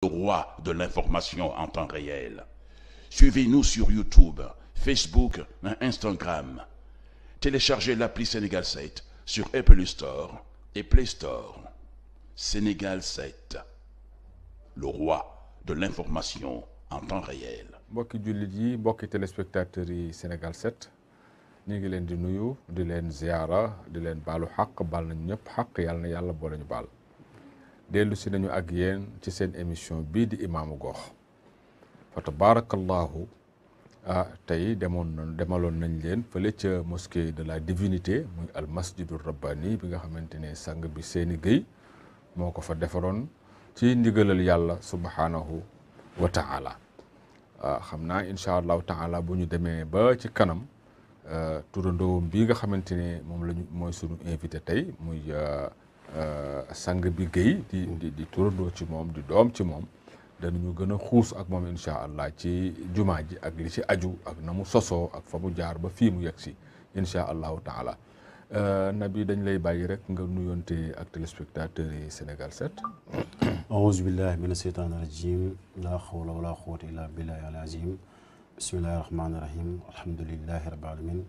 le roi de l'information en temps réel. Suivez-nous sur YouTube, Facebook et Instagram. Téléchargez l'appli Sénégal 7 sur Apple Store et Play Store. Sénégal 7, le roi de l'information en temps réel. mbokki jullit yi mbokki téléspectateurs yi Sénégal 7 ñu ngi leen di nuyu di leen ziara di leen baalu xaq baal nañu ñëpp xaq yàlla na yàlla boole ñu baal dellu si nañu ak yéen ci seen émission bii di imaamu gox fa tabarakallahu tey demaloon nañ leen fële ca mosquée de la divinité muy al masjidu rabbani bi nga xamante ne sang bi Seyni Gueye moo ko fa defaroon ci ndigalal yàlla subhanahu wa taala xam naa incha allahu taala bu ñu demee ba ci kanam turandoom bii nga xamante ne moom lañu mooy sunu invité tey muy sang bi Gueye di turandoo ci moom di doom ci moom danañu gën a xuus ak moom incha allah ci jumaa ji ak li ci aju ak na mu sosoo ak fa mu jaar ba fii mu yegg si incha allahu taala Nabi dañ lay bàyyi rek nga nuyonte ak téléspectateurs yi Sénégal 7. auzu billahi mina sheytaani rajim laa xawla wala quwwata illa billahi al azim bismillahi rahmaani rahim alhamdulillahi rabbil alamin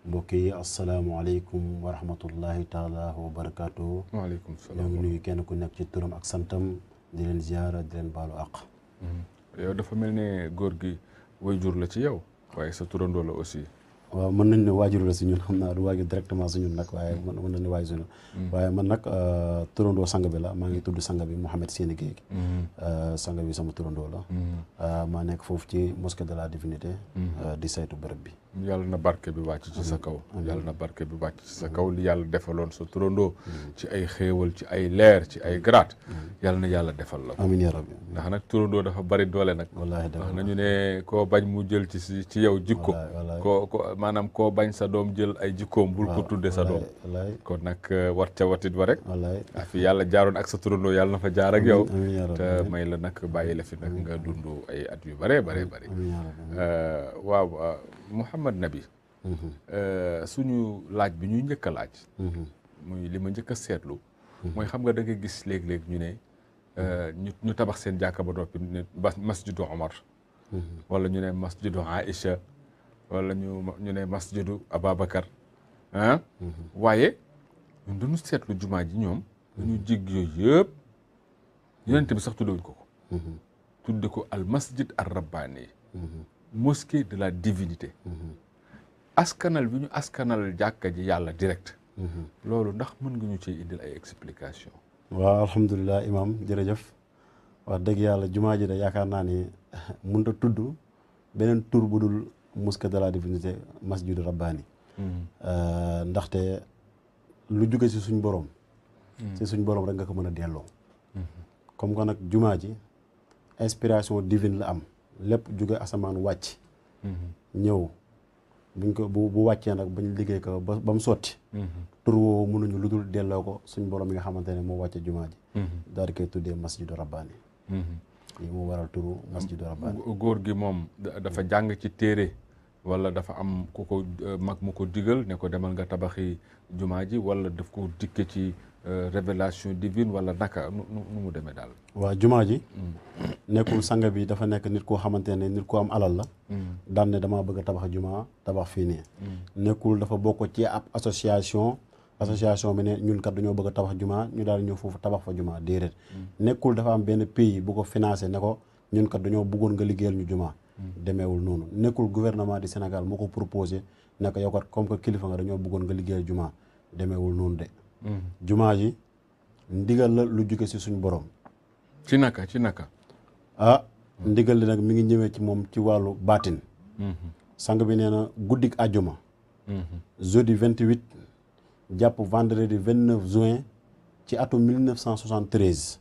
mbokk yi asalaamualeykum wa rahmatullahi taala wa barakaatu. waaleykum salaam ñoo ngi nuyu kenn ku nekk ci turam ak santam di leen ziara di leen baalu àq. yow dafa mel ne góor gi waajur la ci yow waaye sa turandoo la aussi. waaw mën nañ ne waajur la si ñun xam naa du waajur directement si ñun nag waaye mën nañ ne waajur la waaye man nag turandoo sang bi la maa ngi tudd sang bi Mouhamed Seyni Gueye sang bi sama turandoo la maa nekk foofu ci mosquée de la divinité di saytu bërëb bi. yàlla na barke bi wàcc ci sa kaw yàlla na barke bi wàcc ci sa kaw li yàlla defaloon sa turandoo ci ay xéewal ci ay leer ci ay grade yàlla na yàlla defal la ko amiin yaa rabbi ndax nag turandoo dafa bari doole nag wallaahi ndax nañu ne koo bañ mu jël ci yow jikko ko maanaam koo bañ sa doom jël ay jikkoom bul ko tudde sa doom kon nag wat ca watit ba rek fi yàlla jaaroon ak sa turandoo yàlla na fa jaar ak yow te may la nag bàyyi la fi nag nga dund ay at yu bare waaw Mouhamed Nabi suñu laaj bi ñuy njëkk a laaj muy li ma njëkk a seetlu mooy xam nga da nga gis léeg-léeg ñu ne ñu tabax seen jàkka ba noppi ne masjidu Omar wala ñu ne masjidu Aïcha wala ñu ne masjidu Ababacar waaye ñun dañu seetlu jumaa ji ñoom dañu jig yooyu yëpp yonent bi sax tuddewuñ ko tudde ko al masjid ar rabbani mosquée de la divinité askanal bi ñu askanal jàkka ji yàlla direct loolu ndax mën nga ñu ci indil ay explication waaw alhamdulilah imam jërëjëf wax dëgg yàlla jumaa ji de yaakaar naa ni mënut a tudd beneen tur bu dul mosquée de la divinité masjidu rabbani ndaxte lu jóge si suñ borom si suñ borom rek nga ko mën a delloo comme que nag jumaa ji inspiration divine la am lépp jóge asamaan wàcc ñëw buñ ko bu wàccee nag bañ liggéey ko ba mu sotti tur woowu mënuñu lu dul delloo ko suñ borom yi nga xamante ne moo wàcce jumaa ji daal di koy tuddee masjidu rabbani yi moo waral turu masjidu rabbani góor gi moom dafa jàng ci téere wala dafa am ku ko mag mu ko digal ne ko demal nga tabaxi jumaa ji wala daf ko dikke ci révélation divine wala naka nu mu demee daal. waaw jumaa ji nekkul sang bi dafa nekk nit koo xamante ne nit ku am alal la daan ne damaa bëgg a tabax jumaa tabax fii nii nekkul dafa bokk ci ab association bi ne ñun kat dañoo bëgg a tabax jumaa ñu daal ñëw foofu tabax fa jumaa déedéet nekkul dafa am benn pays bu ko financé ne ko ñun kat dañoo bëggoon nga liggéeyal ñu jumaa demeewul noonu nekkul gouvernement du Sénégal moo ko proposé ne ko yow kat comme que kilifa nga dañoo bëggoon nga liggéeyal jumaa demeewul noonu de jumaa ji ndigal la lu jóge si suñ borom ci naka ndigal li nag mi ngi ñëwee ci moom ci wàllu baatin sang bi nee na guddik àjjuma jeudi 28 jàpp vendredi 29 juin ci atum 1973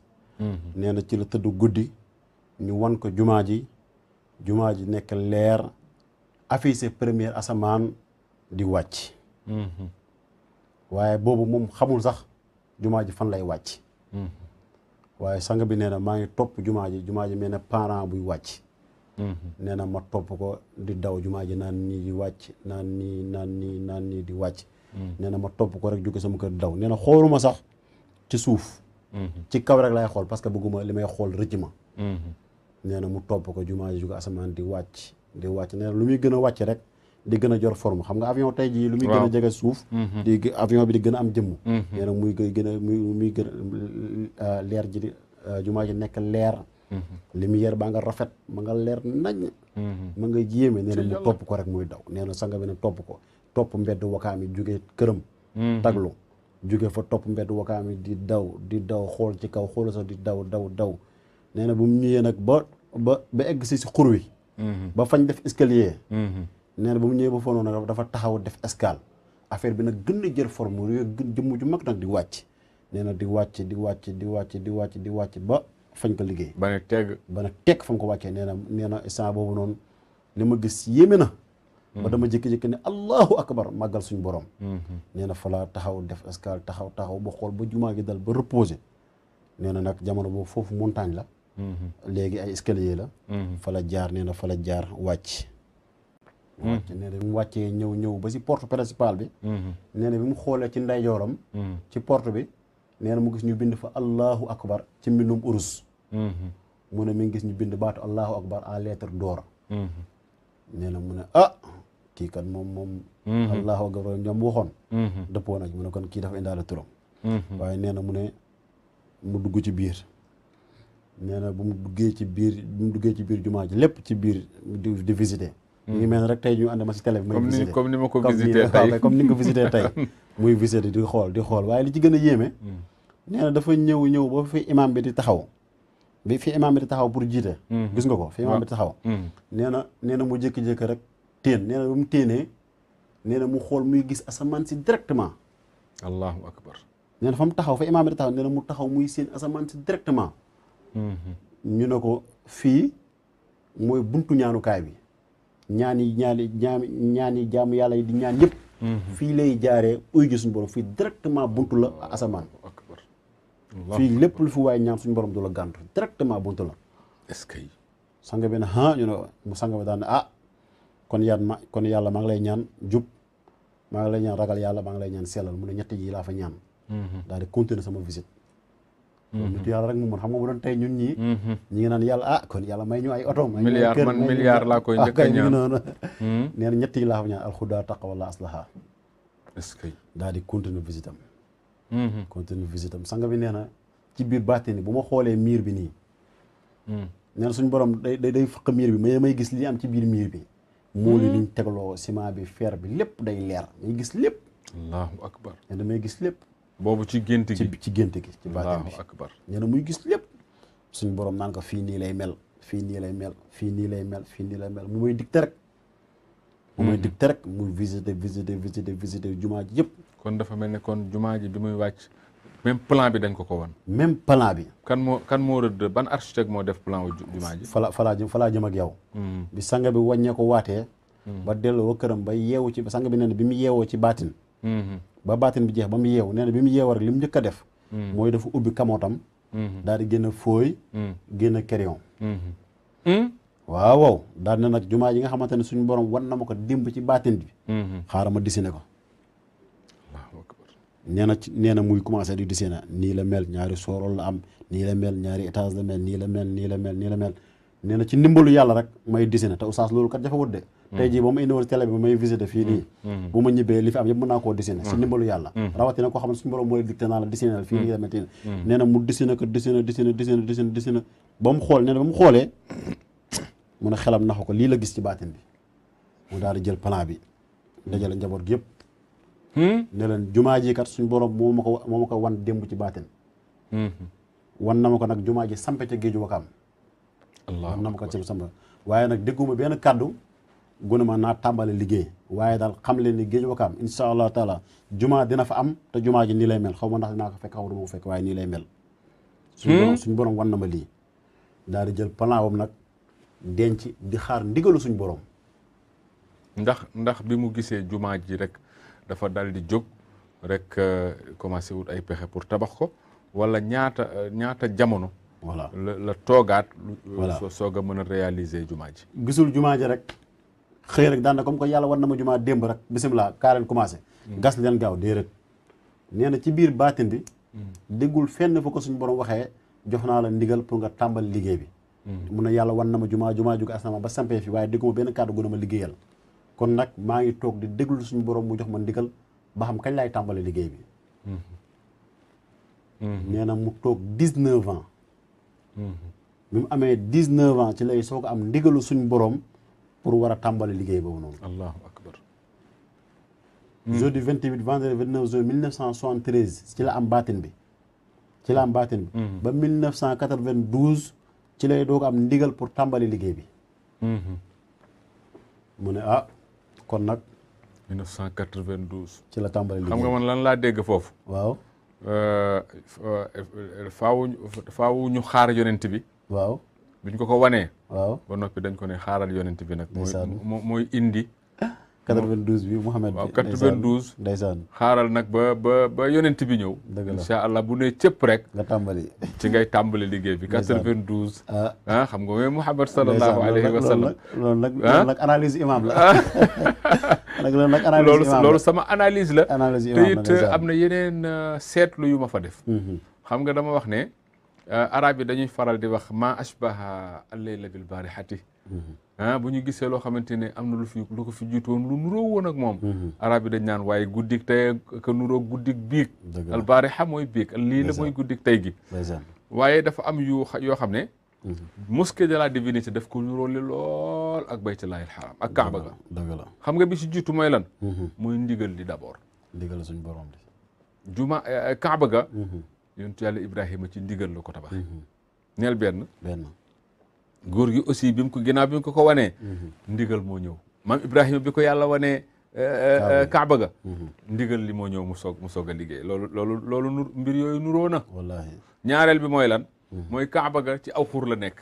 nee na ci la tëdd guddi ñu wan ko jumaa ji nekk leer affiché première asamaan di wàcc waaye boobu moom xamul sax jumaa ji fan lay wàcc waaye sang bi nee na maa ngi topp jumaa ji mel ne parent buy wàcc nee na ma topp ko di daw jumaa ji naan nii di wàcc naan nii di wàcc nee na ma topp ko rek jóge sama kër daw nee na xooluma sax ci suuf ci kaw rek laay xool parce que bëgguma li may xool rëcc ma nee na mu topp ko jumaa ji jóge asamaan di wàcc nee na lu muy gën a wàcc rek di gën a jor forme xam nga avion tey jii lu muy gën a jege suuf di avion bi di gën a am jëmm nee na muy gën a muy gën a leer ji di jumaa ji nekk leer lumière baa nga rafet ma nga leer nañ ma nga yéeme nee na mu topp ko rek muy daw nee na sanga bi ne topp ko topp mbedd wakaam yi jóge këram taglu jóge fa topp mbedd wakaam yi di daw xool ci kaw xool sax di daw nee na bu mu ñëwee nag ba egg si xur wi ba fañ def escalier nee na ba mu ñëwee ba foofu noonu dafa taxaw def escale affaire bi nag gën a jël forme gën jëmm ju mag nag di wàcc nee na di wàcc ba fañ ko liggéey ba ne teg fa mu ko wàccee nee na instant boobu noonu li ma gis yéeme na ba dama jékki-jékki ne allahu akbar màggal suñu borom nee na fa la taxaw def escale taxaw ba xool ba jumaa gi dal ba reposer nee na nag jamono boobu foofu montagne la léegi ay escalier la fa la jaar nee na fa la jaar wàcc nee na bi mu wàccee ñëw ba si porte principale bi nee na bi mu xoolee ci ndeyjooram ci porte bi nee na mu gis ñu bind fa allahu akbar ci mbindum urus mu ne mi ngi gis ñu bind baatu allahu akbar en lettre d'or nee na mu ne kii kat moom allahu akbar ñoom waxoon dëppoo nañ mu ne kon kii dafa indaale turam waaye nee na mu ne mu dugg ci biir nee na bu mu duggee ci biir jumaa ji lépp ci biir di visiter ñu ngi mel ne rek tey ñu ànd ma si télé bi may visiter comme ni ma ko visiter tey comme ni nga ko visiter tey muy visiter di xool waaye li ci gën a yéeme nee na dafa ñëw ba fi imam bi di taxaw pour jiite gis nga ko fi imam bi di taxaw nee na mu jékki-jékki rek téen nee na ba mu téenee nee na mu xool muy gis asamaan si directement allahu akbar nee na fa mu taxaw fa imam bi di taxaw nee na mu taxaw muy seen asamaan si directement ñu ne ko fii mooy buntu ñaanukaay bi ñaan yi jaamu yàlla yi di ñaan yëpp fii lay jaaree uy ji suñu borom fii directement buntu la asamaan fii lépp lu fi waaye ñaan suñu borom du la gàntu directement buntu la est-ce que sang bi ne ñu ne mu sang bi daan ne kon yàlla maa ngi lay ñaan jub maa ngi lay ñaan ragal yàlla maa ngi lay ñaan sellal mu ne ñett yi laa fa ñaan daal di continuer sama visite nit yàlla rek mu mën xam nga bu doon tey ñun ñi ngi naan yàlla kon yàlla may ñu ay oto milliard laa koy njëkk a ñaan noonu nee na ñett yi laa fa ñaan alxudaa taqwa wala aslaha est-ce que daal di continuer visite am sang bi nee na ci biir bàttini bu ma xoolee miir bi nii nee na suñu borom day fëq miir bi may gis li am ci biir miir bi mool yi niñ tegloo ciment bi fer bi lépp day leer may gis lépp allahu akbar nee na may gis lépp boobu ci gént gi ci bàttin bi allahu akbar nee na muy gis lépp suñu borom naan ko fii nii lay mel fii nii lay mel fii nii lay mel fii nii lay mel mu may dicté rek muy visiter jumaa ji yëpp kon dafa mel ne kon jumaa ji bi muy wàcc même plan bi dañ ko wan même plan bi kan moo rëdd ban architecte moo def plan wu jumaa ji falaa jëm ak yow bi sang bi wàññee ko waatee ba delloo këram ba yeewu ci sang bi nee na bi mu yeewoo ci baatin ba baatin bi jeex ba mu yeewu nee na bi mu yeewoo rek li mu njëkk a def mooy dafa ubbi kamootam daal di génn fooy génn crayon waaw daal na nag jumaa ji nga xamante ne suñu borom wan na ma ko démb ci baatin bi xaaral ma dessiné ko nee na muy commencé di dessiné nii la mel ñaari soorol la am nii la mel ñaari étage la mel nii la mel nee na ci ndimbalu yàlla rek may dessiné te oustaz loolu kat jafewut de tey jii ba ma indiwoon télé bi may visité fii nii bu ma ñibbee li fi am yëpp mën naa koo dessiné si ndimbalu yàlla rawatina koo xam ne suñu borom mooy dicté naa la dessiné fii nii la mel nee na mu dessiné ko dessiné ba mu xool nee na ba mu xoolee mu ne xelam naxu ko lii la gis ci baatin bi mu daal di jël plan bi dajale njaboot gi yëpp ne leen jumaa ji kat suñu borom moo ma ko wan démb ci baatin wan na ma ko nag jumaa ji sampe ca géeju Wakaam wan na ma ko ci sampe waaye nag dégguma benn kàddu gune ma naa tàmbale liggéey waaye daal xam leen ni géeju Wakaam insha allah taala jumaa dina fa am te jumaa ji nii lay mel xaw ma ndax dinaa ko fekk xaw ma du ma ko fekk waaye nii lay mel suñu borom wan na ma lii daal di jël plan boobu nag denc di xaar ndigalu suñu borom ndax bi mu gisee jumaa ji rek dafa dal di jóg rek commencé wut ay pexe pour tabax ko wala ñaata jamono voilà la toogaat soog a mën a réaliser jumaa ji gisul jumaa ji rek xëy rek daan na comme que yàlla war na ma jumaa démb rek bisimilah kaa leen commencé gas leen gaaw déedéet nee na ci biir baatin bi déggul fenn fu ko suñu borom waxee jox naa la ndigal pour nga tàmbali liggéey bi mun na yàlla wan na ma jumaa ju ko asama ba sampee fi waaye dégguma benn kàddu gu na ma liggéeyal kon nag maa ngi toog di déglu suñu borom mu jox ma ndigal ba xam kañ laay tàmbali liggéey bi nee na mu toog 19 ans bi mu amee 19 ans ci lay soog a am ndigalu suñu borom pour war a tàmbali liggéey boobu noonu allahu akbar jeudi 28 vendredi 29 juin 1973 ci la am baatin bi ba 1992 ci lay doog am ndigal pour tàmbali liggéey bi mu ne kon nag 1992 ci la tàmbali liggéey xam nga man lan laa dégg foofu waaw faawu ñu xaar yonent bi waaw biñ ko wanee waaw ba noppi dañ ko ne xaaral yonent bi nag mooy indi 92 bi Mouhamed waaw 92 ndeysaan xaaral nag ba yonent bi ñëw incha allah bu ne cëpp rek nga tàmbali ci ngay tàmbali liggéey bi 92 xam nga mooy Mouhamed sallallahu alayhi wa sallam loolu nag analyse imam la loolu sama analyse la te it am na yeneen seetlu yu ma fa def xam nga dama wax ne arab yi dañuy faral di wax ma ashbaha al-layla bil barihati bu ñu gisee loo xamante ne am na lu ko fi jiitu woon lu nuróo woon ak moom arab yi dañ naan waaye guddik tey ka nuróo guddik biig al bariha mooy biig lii la mooy guddik tey gi waaye dafa am yoo xam ne mosquée de la divinité daf ko nuróole lool ak baytullahi al-haram ak kaaba ga xam nga bi si jiitu mooy lan mooy ndigal li d'abord ndigal suñu borom li juma kaaba ga yonentu yàlla Ibrahima ci ndigal la ko tabax neel benn góor gi aussi bi mu ko ginnaaw bi mu ko wanee ndigal moo ñëw maam Ibrahima bi ko yàlla wanee kaaba ga ndigal li moo ñëw mu soog a liggéey loolu mbir yooyu nuroo na wallaahi ñaareel bi mooy lan mooy kaaba ga ci aw xur la nekk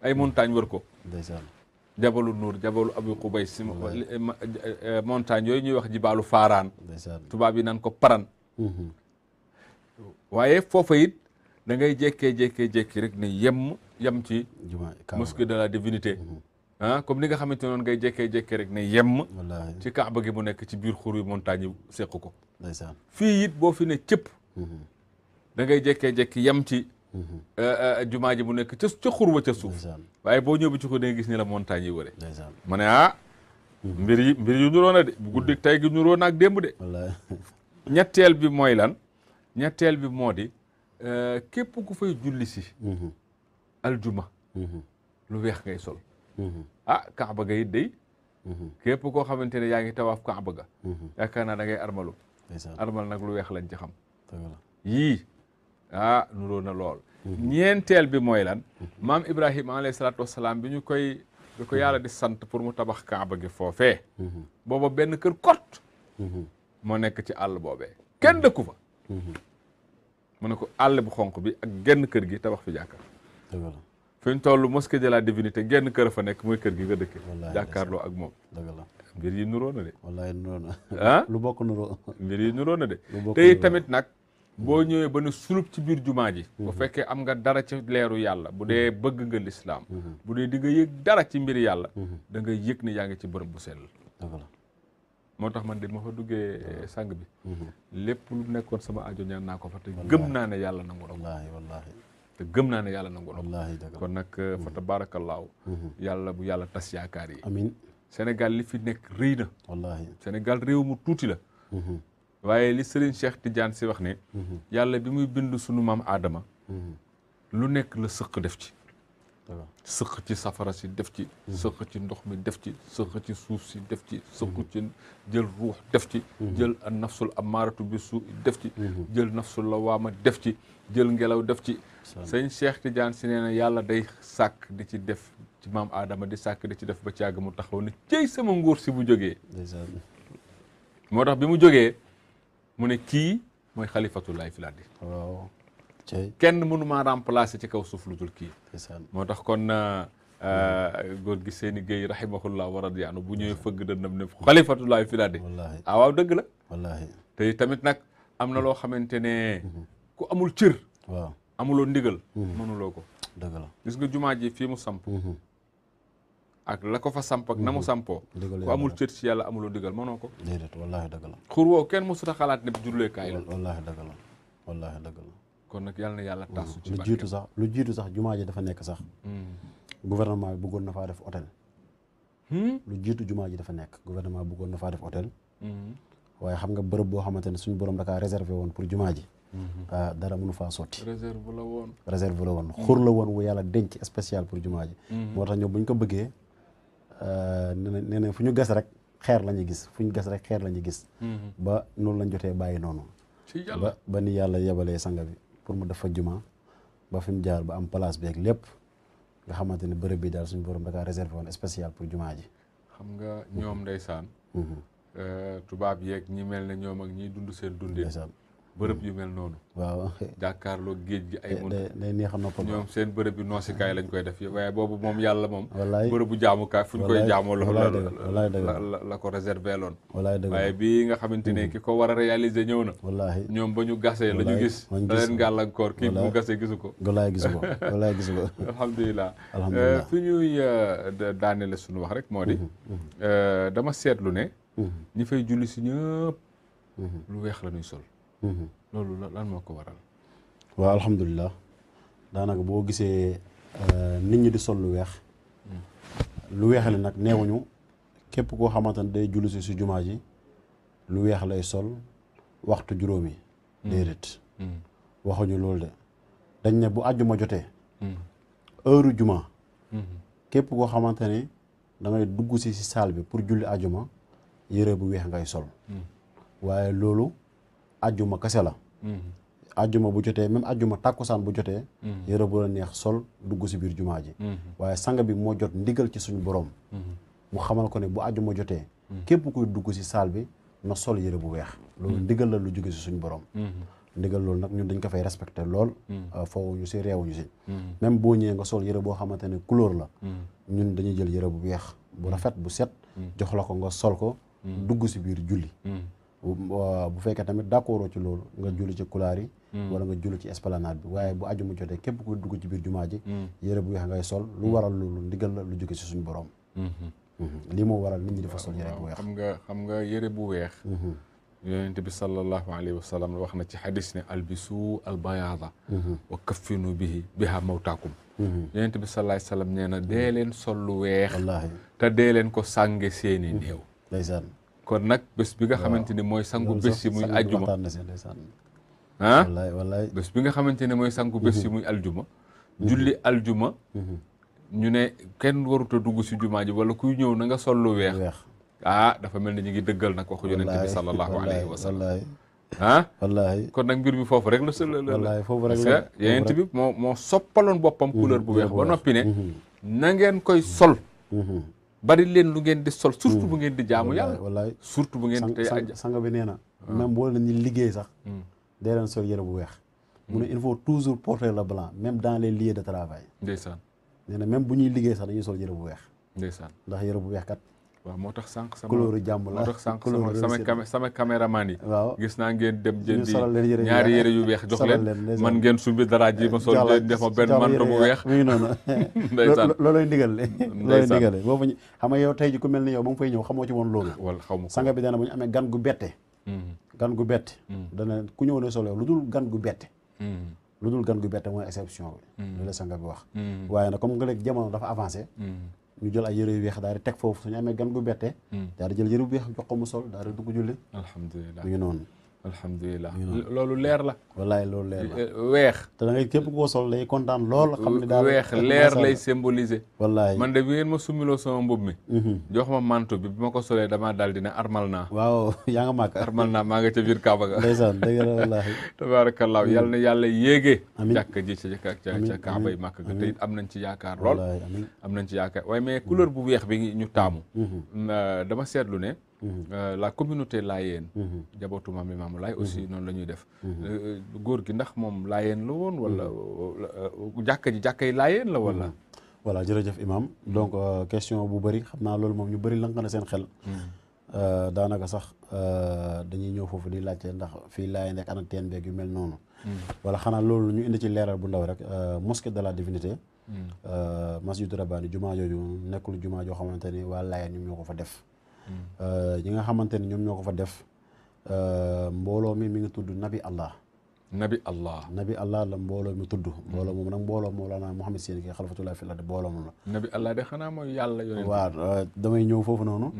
ay montagne wër ko ndeysaan jabalu nuur jabalu abu qubays montagne yooyu ñuy wax jibaalu faaraan tubaab yi naan ko paran waaye foofa it da ngay jékkee rek ne yem ci mosquée de la divinité comme ni nga xamante noonu ngay jékkee rek ne yem ci kaaba gi mu nekk ci biir xur yu montagne yi seq ko fii it boo fi ne cëpp da ngay jékkee yem ci jumaa ji mu nekk ca xur wa ca suuf waaye boo ñëw bi ci ko da ngay gis ni la montagne yi wëre ma ne mbir yu nuroo na de guddi tey gi nuroo naag démb de ñetteel bi mooy lan ñetteel bi moo di képp ku fay julli si aljuma lu weex ngay sol kaaba ga it day képp koo xamante ne yaa ngi tawaaf kaaba ga yaakaar naa da ngay armal nag lu weex lañ ci xam yii nuroo na lool ñeenteel bi mooy lan maam Ibrahima alayhi salaatu wasalaam bi ko yàlla di sant pour mu tabax kaaba gi foofee booba benn kër kot moo nekk ci àll boobee kenn dëkku fa mu ne ko àll bu xonq bi ak genn kër gi tabax fi jàkkaar fi ñu toll mosquée de la divinité genn kër fa nekk mooy kër gi nga dëkke jàkkaarloo ak moom mbir yi nuroo na de wallaahi nuroo na lu bokk nuroo mbir yi nuroo na de tey tamit nag boo ñëwee ba ne sulub ci biir jumaa ji bu fekkee am nga dara ci leeru yàlla bu dee bëgg nga lislaam bu dee di nga yëg dara ci mbiri yàlla da nga yëg ne yaa ngi ci bërëb bu sell moo tax man de ma fa duggee sang bi lépp lu nekkoon sama aajo ñaan naa ko fa te gëm naa ne yàlla nangu na wallaahi te gëm naa ne yàlla nangu na wallaahi kon nag fa tabaarakallaahu yàlla bu yàlla tas yaakaar yi amiin Sénégal li fi nekk rëy na wallaahi Sénégal réew mu tuuti la waaye li Serigne Cheikh Tidiane si wax ne yàlla bi muy bind sunu maam Adama lu nekk la sëq def ci sëq ci safara si def ci sëq ci ndox mi def ci sëq ci suuf si def ci sëq ci jël ruux def ci jël an nafsul amaaratu bi suu def ci jël nafsul lawaama def ci jël ngelaw def ci sëñ Cheikh Tidiane si nee na yàlla day sàkk di ci def ci maam Adama di sàkk di ci def ba ci yàgg mu taxaw ne cey sama nguur si bu jógee moo tax bi mu jógee mu ne kii mooy xalifatullahi fil ardi waaw kenn mënu maa remplacer ci kaw suuf lu dul kii moo tax kon góor gi Seyni Gueye rahimahullah wa radiya anhu bu ñëwee fëgg dënnam ne xalifatullahi fil ardi waaw dëgg la wallaahi te tamit nag am na loo xamante ne ku amul cër waaw amuloo ndigal mënuloo ko dëgg la gis nga jumaa ji fii mu samp ak la ko fa samp ak na mu sampoo ku amul cër ci yàlla amuloo ndigal mënoo ko déedéet wallaahi dëgg la xur woowu kenn mosut a xalaat ne julleekaay la wallaahi dëgg la wallaahi dëgg la. kon nag yàlla na yàlla tasu ci lu jiitu sax jumaa ji dafa nekk sax. gouvernement bi bëggoon na faa def hôtel. lu jiitu jumaa ji dafa nekk gouvernement bi bëggoon na faa def hôtel. waaye xam nga bërëb boo xamante ne suñu borom da kaa réservé woon pour jumaa ji. dara mënu faa sotti. réserve la woon. xur la woon wu yàlla denc spécial pour jumaa ji. moo tax ñoom bu ñu ko bëggee nee na fu ñu gas rek xeer la ñuy gis fu ñu gas rek xeer la ñuy gis. ba noonu lañ jotee bàyyi noonu. ba ni yàlla yebalee sanga bi pour mu def fa jumaa ba fi mu jaar ba am place beeg lépp nga xamante ne bërëb bi daal suñu borom da kaa réservé woon spécial pour jumaa ji. xam nga ñoom ndeysaan. tubaab yeeg ñi mel ne ñoom ak ñiy dund seen dundee. bërëb yu mel noonu. waaw jàkkaarloo géej gi ay mun day neex a noppal ñoom seen bërëb bi noosikaay lañ koy def waaye boobu moom yàlla moom. wallaay bërëb bu jaamukaay fu ñu koy jaamoo wallaay la ko réservé loon. wallaay dëgg waaye bii nga xamante ne ki ko war a réaliser ñëw na. wallaahi ñoom ba ñu gasee la ñu gis. da leen gàllankoor kii bu gasee gisu ko. wallaay gisu ko wallaay gisu ko. alhamdulilah fi ñuy daanele suñu wax rek moo di. dama seetlu ne. ñi fay julli si ñëpp. lu weex la ñuy sol. loolu lan moo ko waral. waaw alhamdulilah daanaka boo gisee nit ñi di sol lu weex. lu weex li nag neewuñu képp koo xamante ne day julli si jumaa ji lu weex lay sol waxtu juróomi. déedéet. waxuñu loolu de dañ ne bu àjjuma jotee. heure jumaa. képp koo xamante ne da ngay dugg si saal bi pour julli àjjuma yére bu weex ngay sol. waaye loolu. ajjuma kese la. ajjuma bu jotee même ajjuma tàkkusaan bu jotee. yére bu la neex sol dugg si biir jumaa ji. waaye sang bi moo jot ndigal ci suñu borom. mu xamal ko ne bu ajjuma jotee. képp kuy dugg si saal bi na sol yére bu weex. loolu ndigal la lu jóge si suñu borom. ndigal loolu nag ñun dañ ko fay respecté lool. fowuñu si réewuñu si. même boo ñëwee nga sol yére boo xamante ne couleur la. ñun dañuy jël yére bu weex bu rafet bu set. jox la ko nga sol ko. dugg si biir julli. bu fekkee tamit d'accord ci loolu nga julli ci kulaar yi wala nga julli ci esplanade bi waaye bu àjjuma jotee képp kuy dugg ci biir jumaa ji yére bu weex ngay sol lu waral loolu ndigal la lu jóge ci suñu borom. lii moo waral nit ñi dafa sol yére bu weex. xam nga yére bu weex yonent bi sallallahu alayhi wa sallam wax na ci xadis ne albisu albayaada wa kaffinu biha mawtaakum. yonent bi sallallahu alayhi wa sallam nee na dee leen sol lu weex te dee leen ko sànge seeni néew. ndeysaan. kon nag bés bi nga xamante ni mooy sangu bés yi muy aljuma wallaay bés bi nga xamante ne mooy sangu bés yi muy aljuma julli aljuma ñu ne kenn warut a dugg si jumaa ji wala kuy ñëw na nga sol lu weex dafa mel ni ñu ngi dëggal nag waxu yonent bi sallallahu alayhi wa sallam wallaay kon nag mbir bi foofu rek la wallaay foofu rek la yonent bi moo soppaloon boppam couleur bu weex ba noppi ne na ngeen koy sol bari leen lu ngeen di sol surtout bu ngeen di jaamu yàlla wallaay surtout bu ngeen di sang bi nee na même boo leen ñu liggéey sax dee leen sol yére bu weex mu ne il faut toujours porter le blanc même dans les lieux de travail. ndeysaan nee na même bu ñuy liggéey sax dañuy sol yére bu weex. ndeysaan ndax yére bu weex kat. waaw moo tax sànq couleur jàmm la moo tax sànq sama caméraman yi. waaw gis naa ngeen dem jëndi ñaari ñaari yére yu weex jox leen man ngeen sumbi dara ji ma sol def ma benn manto bu weex. mi ngi noonu. ndeysaan looloy ndigal looloy ndigale boo fa xam nga yow tey ji ku mel ni yow ba nga fay ñëw xamoo ci woon loolu. wala xaw ma sanga bi dana bu ñu amee gan gu bette. gan gu bette. dana ku ñëw ne solo lu dul gan gu bette. lu dul gan gu bette mooy exception bi. loolu la sanga bi wax. waaye nag comme nga léegi jamono dafa avancé. ñu jël ay yëre yu weex daal di teg foofu suñu amee gan gu bette. daal di jël yëre bu weex jox ko mu sol daal di dugg julli. alhamdulilah mi ngi noonu. alhamdulilah loolu leer la. wallaay loolu leer la weex. te da ngay képp koo sol day kontaan lool. xam ne daal weex leer lay symboliser. wallaay man de bi ngeen ma summiloo sama mbubb mi. jox ma manto bi ma ko solee damaa daal di ne armal naa. waaw yaa nga màkk. armal naa maa nga ca biir Kaaba ga. ndeysaan dëgg la wallaahi. tabaarakallaa yal na yàlla yéegee. amiin jàkka ji ca Kaaba yi màkk ga te it am nañ ci yaakaar lool. am nañ ci yaakaar waaye mais couleur bu weex bi ñu taamu. dama seetlu ne. la communauté laayeen jabootu maam Limaamu Laay aussi noonu la ñuy def góor gi ndax moom laayeen la woon wala jàkkay laayeen la wala voilà jërëjëf imam donc question bu bëri xam naa loolu moom ñu bëri lank na seen xel daanaka sax dañuy ñëw foofu di laajte ndax fii laayeen rek ana teen beeg yu mel noonu wala xanaa loolu ñu indi ci leeral bu ndaw rek mosquée de la divinité masjidu Rabbaani jumaa jooju nekkul jumaa joo xamante ni waa laayeen ñoom ñoo ko fa def ñi nga xamante ni ñoom ñoo ko fa def mbooloo mi ngi tudd Nabi Allah nabi allah la mbooloo mi tudd mbooloo moom nag mbooloo Mawlana Mouhamed Sine ki xalifatullah fi la de mbooloo moom la nabi allah de xanaa mooy yàlla yonent waaw damay ñëw foofu noonu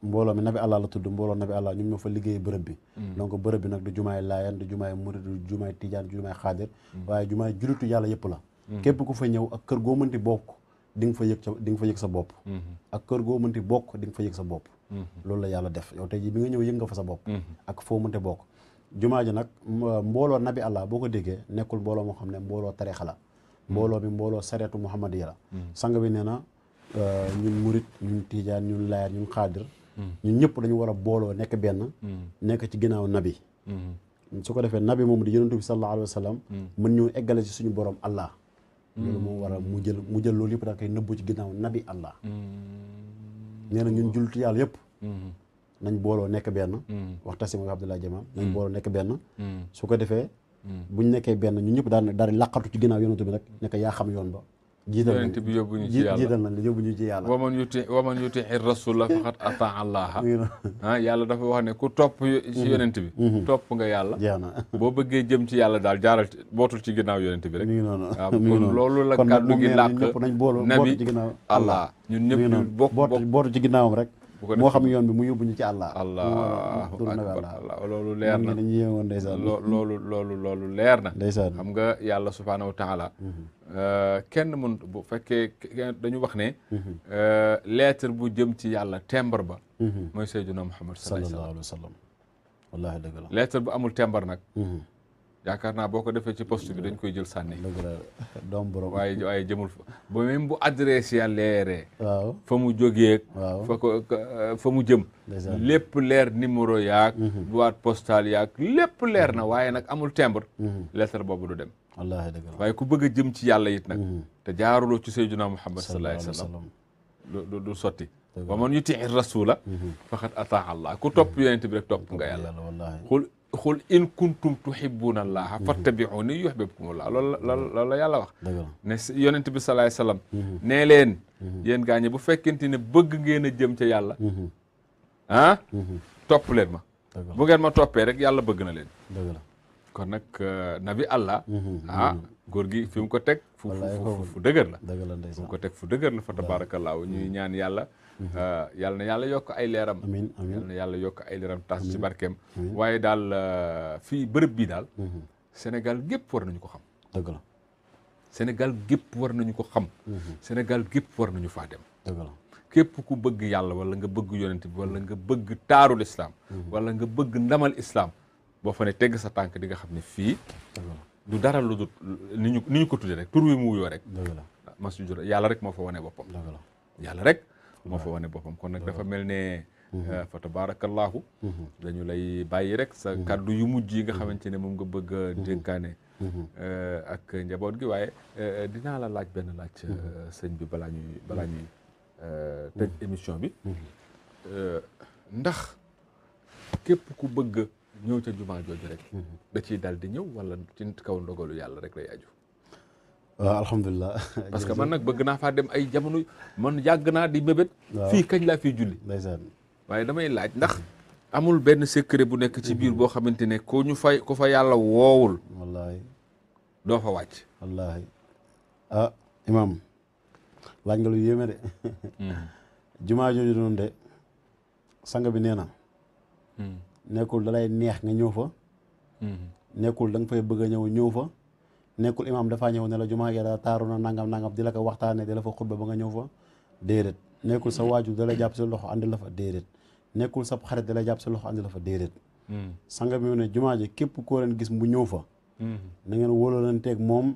mbooloo mi nabi allah la tudd mbooloo nabi allah ñoom ñoo fa liggéey bërëb bi donc bërëb bi nag du jumaay Laayeen du jumaay Murid du jumaay Tijaan du jumaay Xaadir waaye jumaay jullitu yàlla yëpp la képp ku fa ñëw ak kër goo mënti bokk di nga fa yëg sa bopp ak kër goo mënti bokk di nga fa yëg sa bopp loolu la yàlla def yow tey jii bi nga ñëw yëg nga fa sa bopp ak foo mënte bokk jumaa ji nag mbooloo nabi allah boo ko déggee nekkul mbooloo moo xam ne mbooloo tarixa la mbooloo bi mbooloo sareetu muhammadiya la sang bi nee na ñun murit ñun tiijaan ñun laayeen ñun xaadir ñun ñëpp dañu war a booloo nekk benn nekk ci ginnaaw nabi su ko defee nabi moom di yonent bi sallallahu alayhi wa sallam mën ñu eggale ci suñu borom allah loolu moo war a mu jël loolu yëpp daal koy nëbbu ci ginnaaw nabi allah nee na ñun jullitu yàlla yëpp nañ booloo nekk benn waxtasimu bi hablillahi jamii'an nañ booloo nekk benn su ko defee buñ nekkee benn ñun ñëpp daal di laqatu ci ginnaaw yonent bi nag nekk yaa xam yoon ba yonent bi yóbbu ñu ci yàlla jiital nañ la yóbbu ñu ci yàlla waman yuti rasula faqad ataa allaha yàlla dafa wax ne ku topp ci yonent bi topp nga yàlla jeex na boo bëggee jëm ci yàlla daal jaaral bootul ci ginnaaw yonent bi rek mi ngi noonu waaw kon loolu la kàddu gi làkk ñëpp nañ booloo bootu ci ginnaaw allah ñun ñëpp ñu bootu ci ginnaawam rek moo xam yoon bi mu yóbbu ñu ci allah allahu akbar loolu leer na dañu yéewoon ndeysaan loolu leer na ndeysaan xam nga yàlla subhaanahu wa taala kenn mën bu fekkee dañu wax ne lettre bu jëm ci yàlla timbre ba mooy Seydina Muhammad sallallahu alayhi wa sallam wallaahi dëgg la lettre bu amul timbre nag yaakaar naa boo ko defee ci poste bi dañ koy jël sànni dëgg la doom borom waaye jëmul fa ba même bu adresse ya leeree waaw fa mu jógee fa mu jëm lépp leer numéro yaag boîte postale yaag lépp leer na waaye nag amul timbre lettre boobu du dem wallaahi dëgg la waaye ku bëgg a jëm ci yàlla it nag te jaaruloo ci Seydina Muhammad sallallahu alayhi wa sallam du sotti wa man yutii rasula faqad ataa allah ku topp yonent bi rek topp nga yàlla xul in kuntum tuhibbuna allaha fattabi'uni yuhbibkumullah loolu la yàlla wax ne yonent bi sallallahu alayhi wa sallam nee leen yéen gaañe bu fekkente ne bëgg ngeen a jëm ca yàlla topp leen ma bu ngeen ma toppee rek yàlla bëgg na leen kon nag nabi allah góor gi fi mu ko teg fu dëgër la fi mu ko teg fu dëgër la fa tabaarakallaahu ñuy ñaan yàlla yàlla na yàlla yokk ay leeram yàlla na yàlla yokk ay leeram tas ci barkeem waaye daal fii bërëb bii daal Sénégal gépp war nañu ko xam dëgg la Sénégal gépp war nañu ko xam Sénégal gépp war nañu faa dem dëgg la képp ku bëgg yàlla wala nga bëgg yonent bi wala nga bëgg taarul islam wala nga bëgg ndamal islam boo fa ne tegg sa tànk di nga xam ne fii du dara lu dul ni ñu ko tuddee rek tur wi mu wuyoo rek masjid yàlla rek moo fa wane boppam yàlla rek moo fa wane boppam kon nag dafa mel ne fa tabarakallahu dañu lay bàyyi rek sa kàddu yu mujj yi nga xamante ne moom nga bëgg a dénkaane ak njaboot gi waaye dinaa la laaj benn laaj sëñ bi balaa ñuy tëj émission bi ndax képp ku bëgg ñëw ca jumaa jooju rek da ciy dal di ñëw wala ci kaw ndogalu yàlla rek lay aju waaw alhamdulilah parce que man nag bëgg naa faa dem ay jamono man yàgg naa di mébét fii kañ laa fiy julli ndeysaan waaye damay laaj ndax amul benn secret bu nekk ci biir boo xamante ne ku fa yàlla woowul wallaahi doo fa wàcc wallaahi imam laaj nga lu yéeme de jumaa jooju noonu de sang bi nee na nekkul dalay neex nga ñëw fa nekkul da nga fay bëgg a ñëw fa nekkul imaam dafaa ñëw ne la jumaa gi daal taaru na nangam di la ko waxtaane di la fa xutba ba nga ñëw fa déedéet nekkul sa waajur da lay jàpp sa loxo andi la fa déedéet nekkul sa xarit da lay jàpp sa loxo andi la fa déedéet sanga bi ne jumaa ji képp koo leen gis mu ñëw fa na ngeen wóolalanteeg moom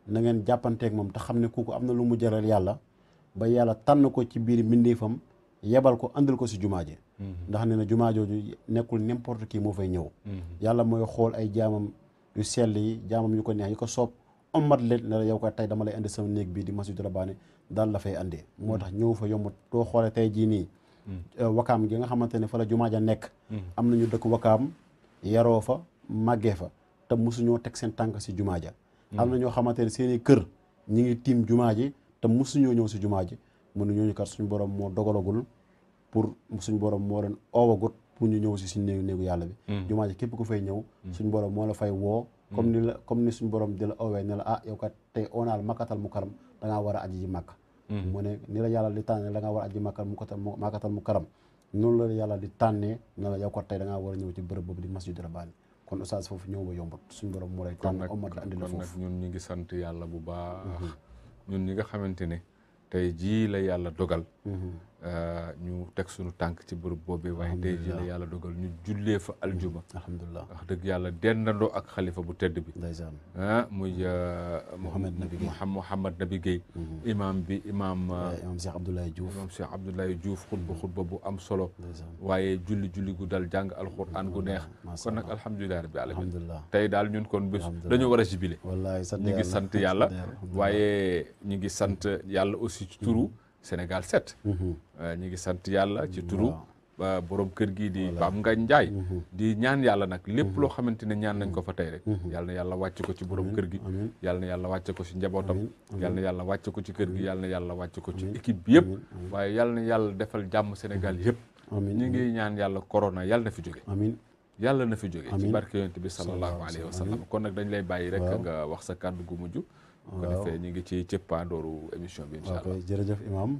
na ngeen jàppanteeg moom te xam ne kooku am na lu mu jaral yàlla ba yàlla tànn ko ci biir mbindeefam yebal ko andil ko si jumaa ji ndax nee na jumaa jooju nekkul n'importe qui moo fay ñëw yàlla mooy xool ay jaamam yu sell yi jaamam yu ko neex yu ko soob ommat leen ne la yow ko tey dama lay andi sama néeg bii di masjidu rabbaani daal la fay andee moo tax ñëw fa yomb doo xoole tey jii nii wakaam gi nga xamante ne fa la jumaa ja nekk am nañu dëkk wakaam yaroo fa màggee fa te mosuñoo teg seen tànk si jumaa ja am na ñoo xamante ne seen i kër ñi ngi tiim jumaa ji te mosuñoo ñëw si jumaa ji mënu ñooñu kat suñu borom moo dogalagul pour suñu borom moo leen oowagut pour ñu ñëw si suñu néegu yàlla bi jumaa ji képp ku fay ñëw suñu borom moo la fay woo comme ni suñu borom di la owee ne la ah yow kat tey onaal makkatal mu karam da ngaa war a aji ji màkk mu ne ni la yàlla di tànnee da ngaa war a aji makkatal mu karam noonu la yàlla di tànnee ne la yow kat tey da ngaa war a ñëw ci bërëb boobu di masjidu rabbaani kon oustaz foofu ñëw ba yombut suñu borom moo lay tànn omat la andi la foofu kon nag ñun ñi ngi sant yàlla bu baax ñun ñi nga xamante ne tey jii la yàlla dogal ñu teg suñu tànk ci bërëb boobee waaye tey jii la yàlla dogal ñu jullee fa aljuma alhamdulilah wax dëgg yàlla dendandoo ak xalifa bu tedd bi ndeysaan muy Mouhamad Nabi Guèye imam Cheikh Abdoulaye Diouf imam Cheikh Abdoulaye Diouf xutba bu am solo waaye julli gu dal jàng alquran gu neex kon nag alhamdulilah rabbi alamin tey daal ñun kon bés dañoo war a jibile ñi ngi sant yàlla waaye ñi ngi sant yàlla aussi ci turu Sénégal 7 ñi ngi sant yàlla ci turu borom kër gi di Pape Ngagne Ndiaye di ñaan yàlla nag lépp loo xamante ne ñaan nañ ko fa tey rek yàlla na yàlla wàcc ko ci borom kër gi yàlla na yàlla wàcc ko ci njabootam yàlla na yàlla wàcc ko ci kër gi yàlla na yàlla wàcc ko ci équipe bi yëpp waaye yàlla na yàlla defal jàmm Sénégal yëpp ñi ngi ñaan yàlla corona yàlla na fi jóge yàlla na fi jóge ci barke yonent bi sallallahu alayhi wa sallam kon nag dañ lay bàyyi rek nga wax sa kàddu gu mujj ko defee ñu ngi ci cëppaandooru émission bi incha allah jërëjëf imam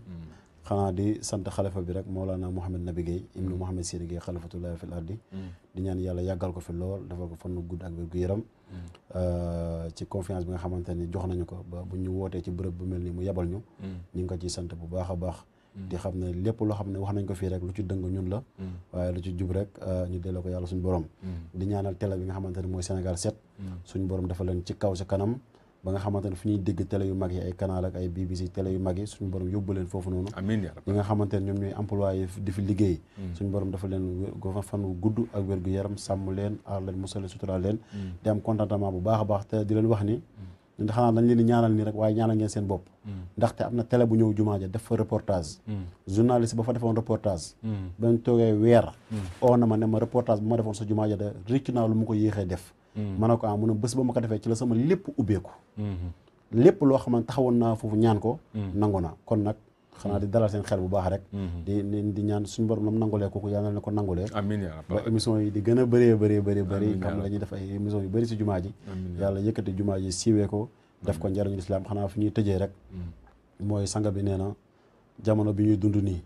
xanaa di sant xalifa bi rek Mawlana Mouhamed Nabi Guèye ibnu Mouhamed Sidi Guèye xalifatullahi fil ardi di ñaan yàlla yàggal ko fi lool defal ko fan gudd ak wér gu yaram ci confiance bi nga xamante ni jox nañu ko ba bu ñu wootee ci bërëb bu mel ni mu yebal ñu ñu ngi ko ciy sant bu baax a baax di xam ne lépp loo xam ne wax nañ ko fii rek lu ci dëng ñun la waaye lu ci jub rek ñu delloo ko yàlla suñu borom di ñaanal télé bi nga xamante ne mooy Sénégal 7 suñu borom dafa leen ci kaw ci kanam ba nga xamante ne fu ñuy dégg télé yu mag yi ay canal ak ay BBC télé yu mag yi suñu borom yóbbu leen foofu noonu amiin yaa rabbi ñi nga xamante ne ñoom ñooy employé di fi liggéey suñu borom dafa leen fan wu gudd ak wér gu yaram sàmm leen aar leen musal sutural leen di am contentement bu baax a baax te di leen wax ni ñun xanaa dañ leen di ñaanal nii rek waaye ñaanal ngeen seen bopp ndaxte am na télé bu ñëw jumaa ja def fa reportage journaliste ba fa defoon reportage bañ toogee weer oo na ma ne ma reportage bu ma defoon sa jumaa ja de rëcc naa lu mu ko yéexee def ma ne ko mu ne bés ba ma ko defee ci la sama lépp ubbeeku lépp loo xamante taxawoon naa foofu ñaan ko nangu na kon nag xanaa di dalal seen xel bu baax rek di ñaan suñu borom nam nangulee kooku yàlla na ko nangulee amiin yaa rabbi ba émission yi di gën a bëri xam la ñuy def ay émission yu bëri si jumaa ji yàlla yëkkati jumaa ji siiwee ko def ko njariñu lislaam xanaa fi ñuy tëjee rek mooy sanga bi nee na jamono bi ñuy dund nii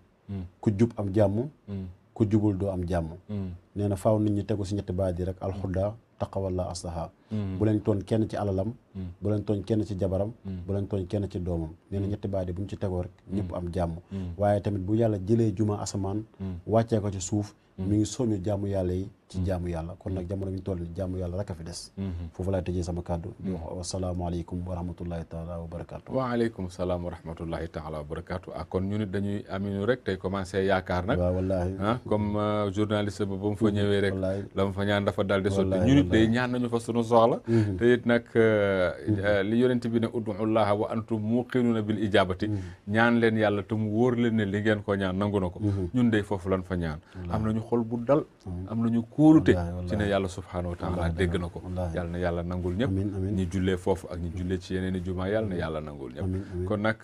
ku jub am jàmm ku jubul doo am jàmm nee na faaw nit ñi tegu si ñetti baat yi rek alxuda taqawalla aslaha bu leen tooñ kenn ci alalam bu leen tooñ kenn ci jabaram bu leen tooñ kenn ci doomam nee na ñetti baat yi bu ñu ci tegoo rek ñëpp am jàmm waaye tamit bu yàlla jëlee juma asamaan wàccee ko ci suuf mi ngi soñu jaamu yàlla yi ci jaamu yàlla kon nag jamono bi ñu toll ni jaamu yàlla rek a fi des foofu laay tëjee sama kàddu di wax wasalaamaaleykum wa rahmatullahi taala wa barakaatu waaleykum salaam wa rahmatullahi taala wa barakaatu kon ñu nit dañuy aminu rek tey commencé yaakaar nag waaw wallaahi comme journaliste ba mu fa ñëwee rek la mu fa ñaan dafa dal di sotti ñu nit day ñaan nañu fa sunu soxla te it nag li yonent bi ne udullaha wa antum muqinuuna bil ijabati ñaan leen yàlla te mu wóor leen ne li ngeen ko ñaan nangu na ko ñun day foofu lan fa ñaan am nañu xol bu dal am nañu kóolute ci ne yàlla subhaanahu wa taala dégg na ko yàlla na yàlla nangul ñëpp ñi jullee foofu ak ñi jullee ci yeneen i jumaa yàlla na yàlla nangul ñëpp kon nag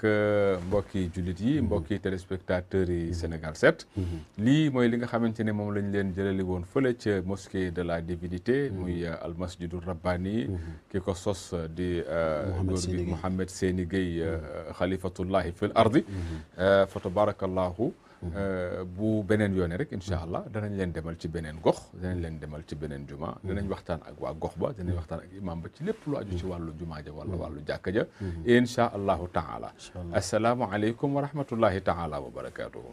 mbokki jullit yi mbokki téléspectateurs yi Sénégal 7 lii mooy li nga xamante ne moom lañ leen jëlali woon fële ca mosquée de la divinité muy al masjidul rabbani ki ko sos di góor gi Mouhamed Seyni Guèye xalifatullahi fil ardi fa tabarakallahu bu beneen yoone rek incha allah danañ leen demal ci beneen gox danañ leen demal ci beneen juma danañ waxtaan ak waa gox ba danañ waxtaan ak imam ba ci lépp lu aju ci wàllu jumaa ja wala wàllu jàkka ja incha allahu taala assalaamu aleykum wa rahmatullahi taala wa barakatuhu